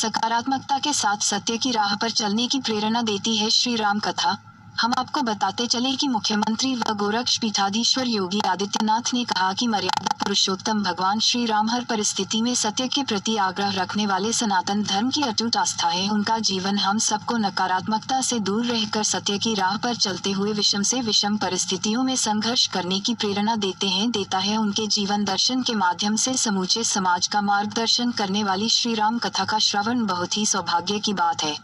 सकारात्मकता के साथ सत्य की राह पर चलने की प्रेरणा देती है श्री राम कथा। हम आपको बताते चले कि मुख्यमंत्री व गोरक्ष पीठाधीश्वर योगी आदित्यनाथ ने कहा कि मर्यादा पुरुषोत्तम भगवान श्री राम हर परिस्थिति में सत्य के प्रति आग्रह रखने वाले सनातन धर्म की अटूट आस्था है। उनका जीवन हम सबको नकारात्मकता से दूर रहकर सत्य की राह पर चलते हुए विषम से विषम परिस्थितियों में संघर्ष करने की प्रेरणा देता है। उनके जीवन दर्शन के माध्यम से समूचे समाज का मार्गदर्शन करने वाली श्री राम कथा का श्रवण बहुत ही सौभाग्य की बात है।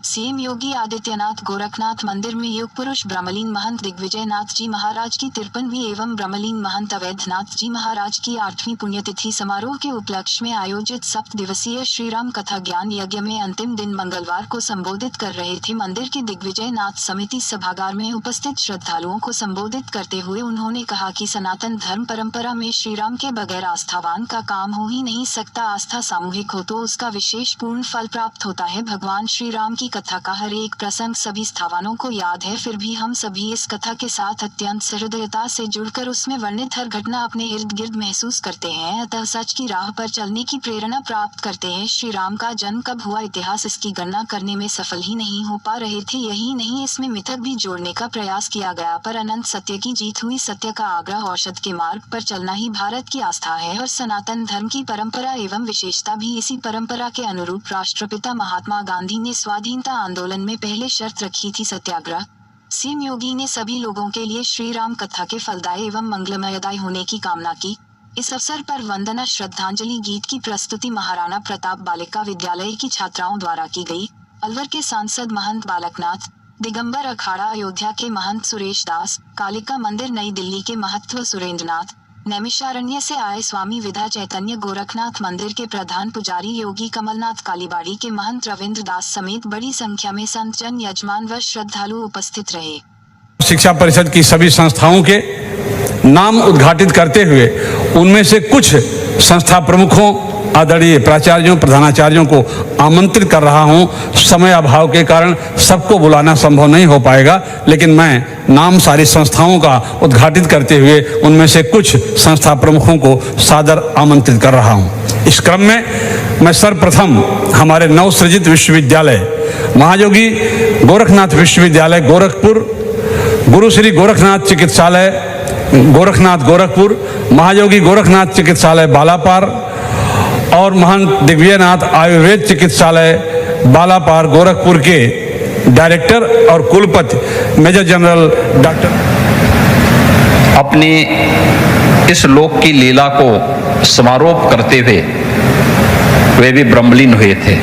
सीएम योगी आदित्यनाथ गोरखनाथ मंदिर में युग पुरुष ब्रह्मलीन महंत दिग्विजय नाथ जी महाराज की 53वीं एवं ब्रह्मलीन महंत अवैधनाथ जी महाराज की 8वीं पुण्यतिथि समारोह के उपलक्ष्य में आयोजित 7 दिवसीय श्री राम कथा ज्ञान यज्ञ में अंतिम दिन मंगलवार को संबोधित कर रहे थे। मंदिर की दिग्विजय नाथ समिति सभागार में उपस्थित श्रद्धालुओं को संबोधित करते हुए उन्होंने कहा कि सनातन धर्म परंपरा में श्री राम के बगैर आस्थावान का काम हो ही नहीं सकता। आस्था सामूहिक हो तो उसका विशेष पूर्ण फल प्राप्त होता है। भगवान श्री राम की कथा का हर एक प्रसंग सभी स्थावानों को याद है, फिर भी हम सभी इस कथा के साथ अत्यंत सहृदयता से जुड़कर उसमें वर्णित हर घटना अपने इर्द गिर्द महसूस करते हैं, अतः सच की राह पर चलने की प्रेरणा प्राप्त करते हैं। श्री राम का जन्म कब हुआ, इतिहास इसकी गणना करने में सफल ही नहीं हो पा रहे थे। यही नहीं, इसमें मिथक भी जोड़ने का प्रयास किया गया, पर अनंत सत्य की जीत हुई। सत्य का आग्रह औषध के मार्ग पर चलना ही भारत की आस्था है और सनातन धर्म की परंपरा एवं विशेषता भी इसी परंपरा के अनुरूप राष्ट्रपिता महात्मा गांधी ने स्वाधीनता आंदोलन में पहले शर्त रखी थी सत्याग्रह। सीएम योगी ने सभी लोगों के लिए श्री राम कथा के फलदायी एवं मंगलमयदायी होने की कामना की। इस अवसर पर वंदना श्रद्धांजलि गीत की प्रस्तुति महाराणा प्रताप बालिका विद्यालय की छात्राओं द्वारा की गई। अलवर के सांसद महंत बालकनाथ, दिगंबर अखाड़ा अयोध्या के महंत सुरेश दास, कालिका मंदिर नई दिल्ली के महत्व सुरेंद्रनाथ, नैमिषारण्य से आए स्वामी विधा चैतन्य गोरखनाथ मंदिर के प्रधान पुजारी योगी कमलनाथ, कालीबाड़ी के महंत रविंद्र दास समेत बड़ी संख्या में संत जन, यजमान व श्रद्धालु उपस्थित रहे। शिक्षा परिषद की सभी संस्थाओं के नाम उद्घाटित करते हुए उनमें से कुछ संस्था प्रमुखों, आदरणीय प्राचार्यों, प्रधानाचार्यों को आमंत्रित कर रहा हूं। समय अभाव के कारण सबको बुलाना संभव नहीं हो पाएगा, लेकिन मैं नाम सारी संस्थाओं का उद्घाटित करते हुए उनमें से कुछ संस्था प्रमुखों को सादर आमंत्रित कर रहा हूं। इस क्रम में मैं सर्वप्रथम हमारे नवसृजित विश्वविद्यालय महायोगी गोरखनाथ विश्वविद्यालय गोरखपुर, गुरु श्री गोरखनाथ चिकित्सालय गोरखनाथ गोरखपुर, महायोगी गोरखनाथ चिकित्सालय बालापार और महंत दिग्विजयनाथ आयुर्वेद चिकित्सालय बालापार गोरखपुर के डायरेक्टर और कुलपति मेजर जनरल डॉक्टर अपनी इस लोक की लीला को समारोह करते हुए वे भी ब्रह्मलीन हुए थे।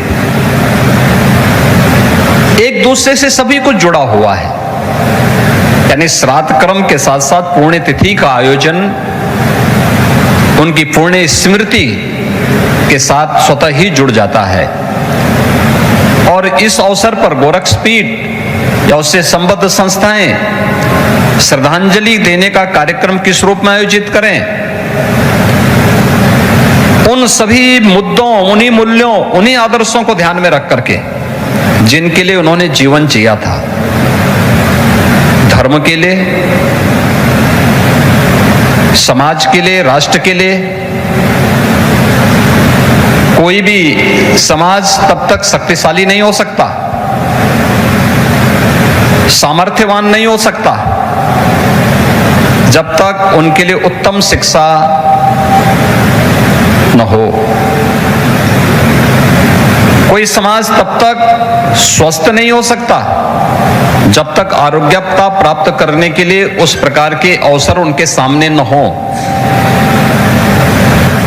एक दूसरे से सभी कुछ जुड़ा हुआ है, यानी श्राद्ध कर्म के साथ साथ पुण्य तिथि का आयोजन उनकी पुण्य स्मृति के साथ स्वतः ही जुड़ जाता है। और इस अवसर पर गोरक्षपीठ या उससे संबद्ध संस्थाएं श्रद्धांजलि देने का कार्यक्रम किस रूप में आयोजित करें, उन सभी मुद्दों, उन्हीं मूल्यों, उन्हीं आदर्शों को ध्यान में रख करके जिनके लिए उन्होंने जीवन जिया था, धर्म के लिए, समाज के लिए, राष्ट्र के लिए। कोई भी समाज तब तक शक्तिशाली नहीं हो सकता, सामर्थ्यवान नहीं हो सकता, जब तक उनके लिए उत्तम शिक्षा न हो। कोई समाज तब तक स्वस्थ नहीं हो सकता जब तक आरोग्यता प्राप्त करने के लिए उस प्रकार के अवसर उनके सामने न हो।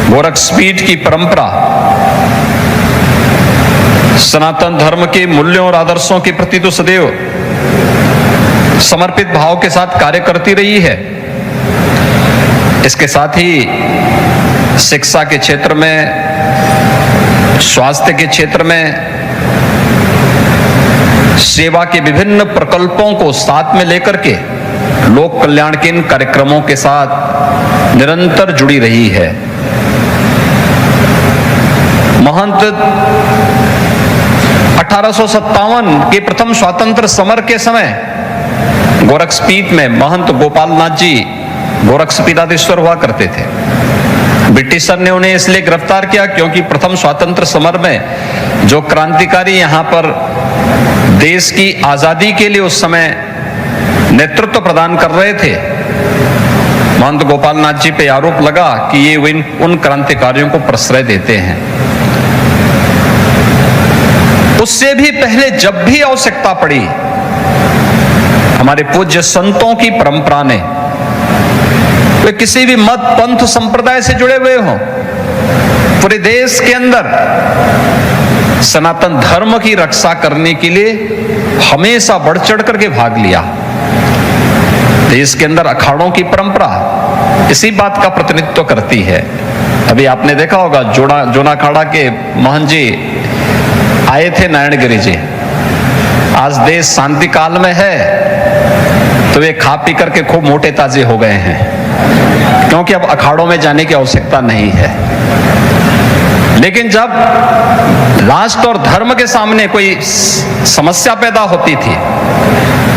गोरक्षपीठ की परंपरा सनातन धर्म के मूल्यों और आदर्शों के प्रति तो सदैव समर्पित भाव के साथ कार्य करती रही है। इसके साथ ही शिक्षा के क्षेत्र में, स्वास्थ्य के क्षेत्र में, सेवा के विभिन्न प्रकल्पों को साथ में लेकर के लोक कल्याण के इन कार्यक्रमों के साथ निरंतर जुड़ी रही है। महंत 1857 के प्रथम स्वातंत्र समर के समय गोरक्षपीठ में महंत गोपाल नाथ जी गोरक्ष पीठाधीश्वर हुआ करते थे। ब्रिटिशर ने उन्हें इसलिए गिरफ्तार किया क्योंकि प्रथम स्वातंत्र समर में जो क्रांतिकारी यहां पर देश की आजादी के लिए उस समय नेतृत्व प्रदान कर रहे थे, महंत गोपाल नाथ जी पे आरोप लगा कि ये उन क्रांतिकारियों को प्रश्रय देते हैं। उससे भी पहले जब भी आवश्यकता पड़ी, हमारे पूज्य संतों की परंपरा ने, वे किसी भी मत पंथ संप्रदाय से जुड़े हुए हों, पूरे देश के अंदर सनातन धर्म की रक्षा करने के लिए हमेशा बढ़ चढ़ करके भाग लिया। देश के अंदर अखाड़ों की परंपरा इसी बात का प्रतिनिधित्व करती है। अभी आपने देखा होगा जोना अखाड़ा के महंत जी आए थे नारायणगिरी जी। आज देश शांति काल में है तो वे खा पी करके खूब मोटे ताजे हो गए हैं, क्योंकि अब अखाड़ों में जाने की आवश्यकता नहीं है। लेकिन जब राष्ट्र और धर्म के सामने कोई समस्या पैदा होती थी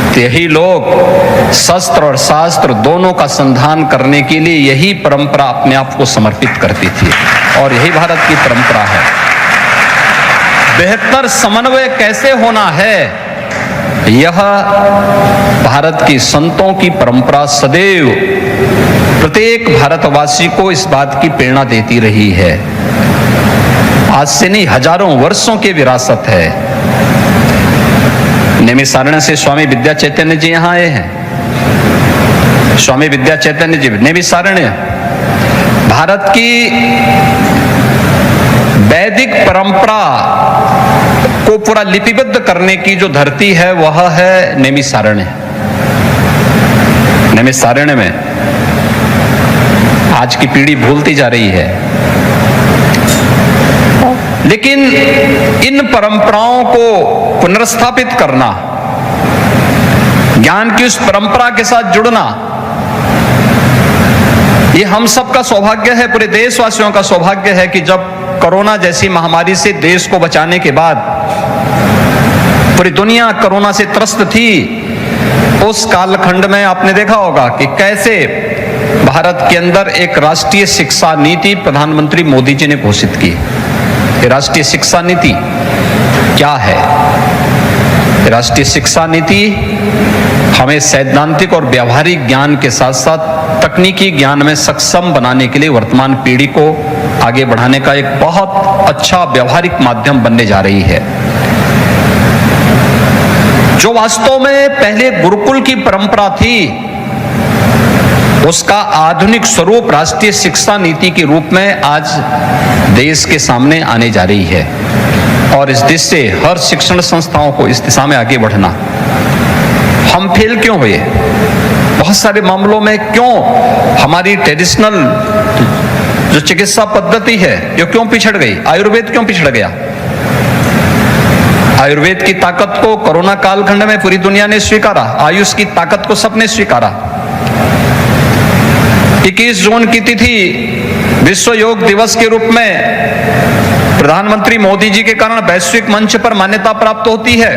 तो यही लोग शस्त्र और शास्त्र दोनों का संधान करने के लिए यही परंपरा अपने आप को समर्पित करती थी, और यही भारत की परंपरा है। बेहतर समन्वय कैसे होना है, यह भारत की संतों की परंपरा सदैव प्रत्येक भारतवासी को इस बात की प्रेरणा देती रही है। आज से नहीं, हजारों वर्षों की विरासत है। नैमिषारण्य से स्वामी विद्या चैतन्य जी यहां आए हैं। स्वामी विद्या चैतन्य जी नैमिषारण्य भारत की वैदिक परंपरा को पूरा लिपिबद्ध करने की जो धरती है वह है नैमिषारण्य। नैमिषारण्य में आज की पीढ़ी भूलती जा रही है, लेकिन इन परंपराओं को पुनर्स्थापित करना, ज्ञान की उस परंपरा के साथ जुड़ना, ये हम सबका सौभाग्य है, पूरे देशवासियों का सौभाग्य है कि जब कोरोना जैसी महामारी से देश को बचाने के बाद पूरी दुनिया कोरोना से त्रस्त थी, उस कालखंड में आपने देखा होगा कि कैसे भारत के अंदर एक राष्ट्रीय शिक्षा नीति प्रधानमंत्री मोदी जी ने घोषित की। राष्ट्रीय शिक्षा नीति क्या है? राष्ट्रीय शिक्षा नीति हमें सैद्धांतिक और व्यावहारिक ज्ञान के साथ साथ तकनीकी ज्ञान में सक्षम बनाने के लिए वर्तमान पीढ़ी को आगे बढ़ाने का एक बहुत अच्छा व्यावहारिक माध्यम बनने जा रही है। जो वास्तव में पहले गुरुकुल की परंपरा थी, उसका आधुनिक स्वरूप राष्ट्रीय शिक्षा नीति के रूप में आज देश के सामने आने जा रही है। और इस दिशा से हर शिक्षण संस्थाओं को इस दिशा में आगे बढ़ना। हम फेल क्यों हुए? बहुत सारे मामलों में क्यों हमारी ट्रेडिशनल जो चिकित्सा पद्धति है ये क्यों पिछड़ गई? आयुर्वेद क्यों पिछड़ गया? आयुर्वेद की ताकत को कोरोना कालखंड में पूरी दुनिया ने स्वीकारा, आयुष की ताकत को सबने स्वीकारा। 21 जून की तिथि विश्व योग दिवस के रूप में प्रधानमंत्री मोदी जी के कारण वैश्विक मंच पर मान्यता प्राप्त होती है।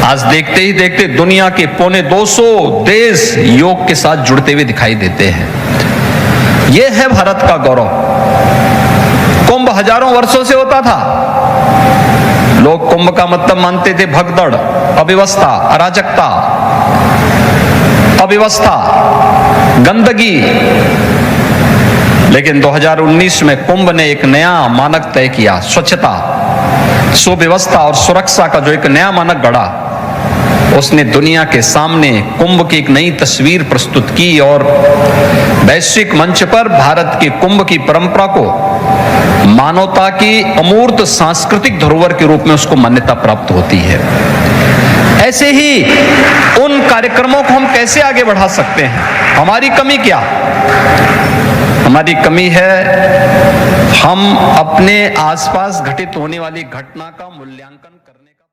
आज देखते ही देखते दुनिया के 250 देश योग के साथ जुड़ते हुए दिखाई देते हैं। यह है भारत का गौरव। कुंभ हजारों वर्षों से होता था। लोग कुंभ का मतलब मानते थे भगदड़, अव्यवस्था, अराजकता, अव्यवस्था, गंदगी। लेकिन 2019 में कुंभ ने एक नया मानक तय किया। स्वच्छता, सुव्यवस्था और सुरक्षा का जो एक नया मानक गढ़ा, उसने दुनिया के सामने कुंभ की एक नई तस्वीर प्रस्तुत की और वैश्विक मंच पर भारत के कुंभ की परंपरा को मानवता की अमूर्त सांस्कृतिक धरोहर के रूप में उसको मान्यता प्राप्त होती है। ऐसे ही उन कार्यक्रमों को हम कैसे आगे बढ़ा सकते हैं? हमारी कमी क्या? हमारी कमी है हम अपने आसपास घटित होने वाली घटना का मूल्यांकन करने का